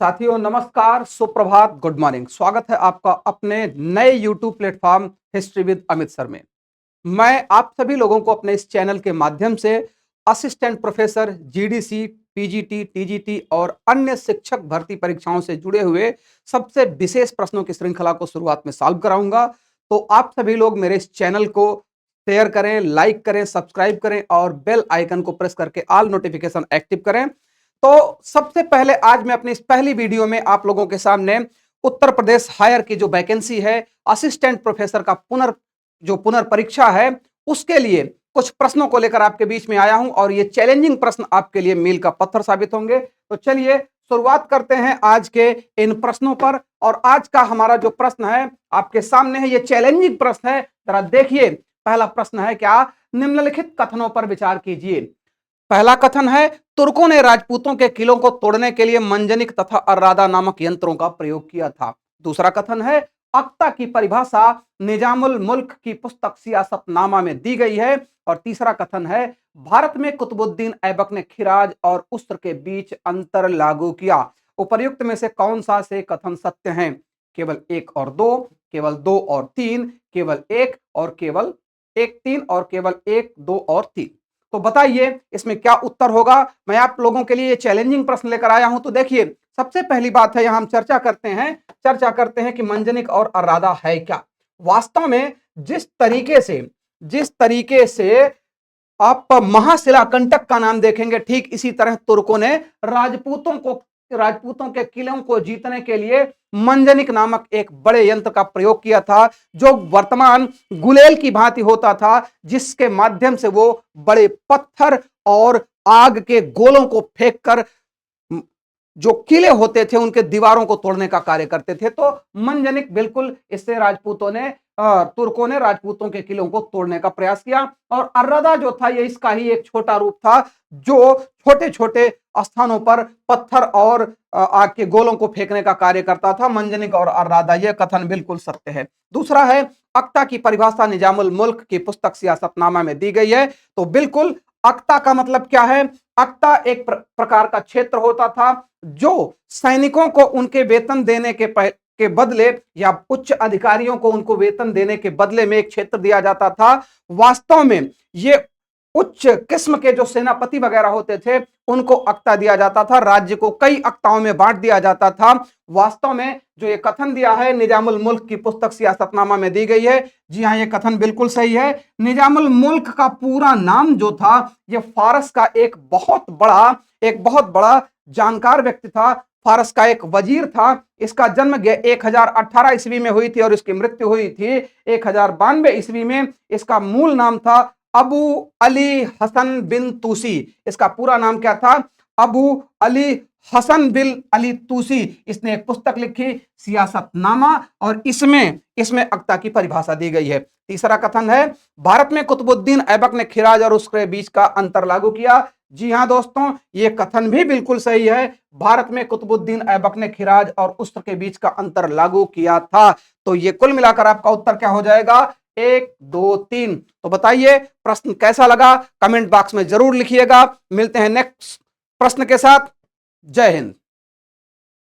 साथियों नमस्कार, सुप्रभात, गुड मॉर्निंग। स्वागत है आपका अपने नए YouTube platform history with Amit sir में। मैं आप सभी लोगों को अपने इस चैनल के माध्यम से assistant professor, GDC, PGT, TGT और अन्य शिक्षक भर्ती परीक्षाओं से जुड़े हुए सबसे विशेष प्रश्नों की श्रृंखला को शुरुआत में सॉल्व कराऊंगा। तो आप सभी लोग मेरे इस चैनल को शेयर करें, लाइक करें, सब्सक्राइब करें और बेल आइकन को प्रेस करके ऑल नोटिफिकेशन एक्टिव करें। तो सबसे पहले आज मैं अपनी इस पहली वीडियो में आप लोगों के सामने उत्तर प्रदेश हायर की जो वैकेंसी है असिस्टेंट प्रोफेसर का पुनर्परीक्षा है, उसके लिए कुछ प्रश्नों को लेकर आपके बीच में आया हूं और ये चैलेंजिंग प्रश्न आपके लिए मील का पत्थर साबित होंगे। तो चलिए शुरुआत करते हैं आज के इन प्रश्नों पर। और आज का हमारा जो प्रश्न है आपके सामने है, ये चैलेंजिंग प्रश्न है। जरा देखिए, पहला प्रश्न है क्या, निम्नलिखित कथनों पर विचार कीजिए। पहला कथन है, तुर्कों ने राजपूतों के किलों को तोड़ने के लिए मंजनिक तथा अर्रादा नामक यंत्रों का प्रयोग किया था। दूसरा कथन है, अक्ता की परिभाषा निजामुल मुल्क की पुस्तक सियासतनामा में दी गई है। और तीसरा कथन है, भारत में कुतुबुद्दीन ऐबक ने खिराज और उस्र के बीच अंतर लागू किया। उपर्युक्त में से कौन सा से कथन सत्य हैं? केवल एक और दो, केवल दो और तीन, केवल एक और केवल एक, तीन और केवल एक, दो और तीन। तो बताइए इसमें क्या उत्तर होगा। मैं आप लोगों के लिए ये चैलेंजिंग प्रश्न लेकर आया हूं। तो देखिए, सबसे पहली बात है, यहां हम चर्चा करते हैं कि मंजनिक और अर्रादा है क्या। वास्तव में जिस तरीके से आप महाशिलाकंटक का नाम देखेंगे, ठीक इसी तरह तुर्कों ने राजपूतों के किलों को जीतने के लिए मंजनिक नामक एक बड़े यंत्र का प्रयोग किया था, जो वर्तमान गुलेल की भांति होता था, जिसके माध्यम से वो बड़े पत्थर और आग के गोलों को फेंककर जो किले होते थे उनके दीवारों को तोड़ने का कार्य करते थे। तो मंजनिक बिल्कुल इससे तुर्कों ने राजपूतों के किलों को तोड़ने का प्रयास किया। और अर्रादा जो था, ये इसका ही एक छोटा रूप था, जो छोटे छोटे स्थानों पर पत्थर और आग के गोलों को फेंकने का कार्य करता था। मंजनिक और अर्रादा, यह कथन बिल्कुल सत्य है। दूसरा है, अक्ता की परिभाषा निजामुल मुल्क की पुस्तक सियासतनामा में दी गई है। तो बिल्कुल, अक्ता का मतलब क्या है? अक्ता एक प्रकार का क्षेत्र होता था जो सैनिकों को उनके वेतन देने के बदले या उच्च अधिकारियों को उनको वेतन देने के बदले में एक क्षेत्र दिया जाता था। वास्तव में ये उच्च किस्म के जो सेनापति वगैरह होते थे उनको अक्ता दिया जाता था, राज्य को कई अक्ताओं में बांट दिया जाता था। वास्तव में जो ये कथन दिया है निजामुल मुल्क की पुस्तक सियासतनामा में दी गई है, जी हाँ, ये कथन बिल्कुल सही है। निजामुल मुल्क का पूरा नाम जो था, ये फारस का एक बहुत बड़ा जानकार व्यक्ति था, फारस का एक वजीर था। इसका जन्म 1018 ईस्वी में हुई थी और इसकी मृत्यु हुई थी 1092 ईस्वी में। इसका मूल नाम था अबू अली हसन बिन तूसी। इसका पूरा नाम क्या था? अबू अली हसन बिन अली तूसी। इसने एक पुस्तक लिखी, सियासतनामा, और इसमें अक्ता की परिभाषा दी गई है। तीसरा कथन है, भारत में कुतुबुद्दीन ऐबक ने खिराज और उसके बीच का अंतर लागू किया। जी हां दोस्तों, यह कथन भी बिल्कुल सही है। भारत में कुतुबुद्दीन ऐबक ने खिराज और उस्र के बीच का अंतर लागू किया था। तो ये कुल मिलाकर आपका उत्तर क्या हो जाएगा? 1, 2, 3। तो बताइए प्रश्न कैसा लगा, कमेंट बॉक्स में जरूर लिखिएगा। मिलते हैं नेक्स्ट प्रश्न के साथ। जय हिंद।